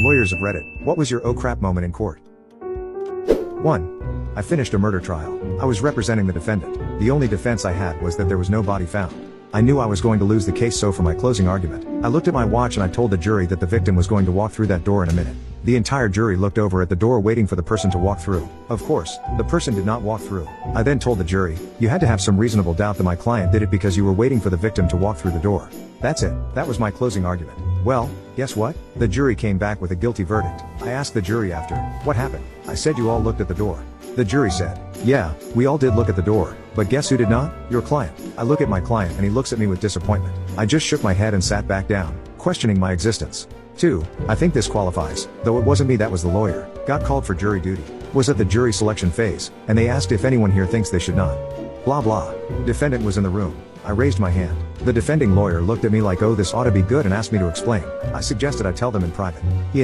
Lawyers of Reddit, what was your oh crap moment in court? 1. I finished a murder trial. I was representing the defendant. The only defense I had was that there was no body found. I knew I was going to lose the case, so for my closing argument, I looked at my watch and I told the jury that the victim was going to walk through that door in a minute. The entire jury looked over at the door waiting for the person to walk through. Of course, the person did not walk through. I then told the jury, you had to have some reasonable doubt that my client did it because you were waiting for the victim to walk through the door. That's it. That was my closing argument. Well, guess what? The jury came back with a guilty verdict. I asked the jury after, what happened? I said you all looked at the door. The jury said, yeah, we all did look at the door, but guess who did not? Your client. I look at my client and he looks at me with disappointment. I just shook my head and sat back down, questioning my existence. 2. I think this qualifies, though it wasn't me that was the lawyer. Got called for jury duty. Was at the jury selection phase, and they asked if anyone here thinks they should not. Blah blah. Defendant was in the room. I raised my hand. The defending lawyer looked at me like, oh, this ought to be good, and asked me to explain. I suggested I tell them in private. He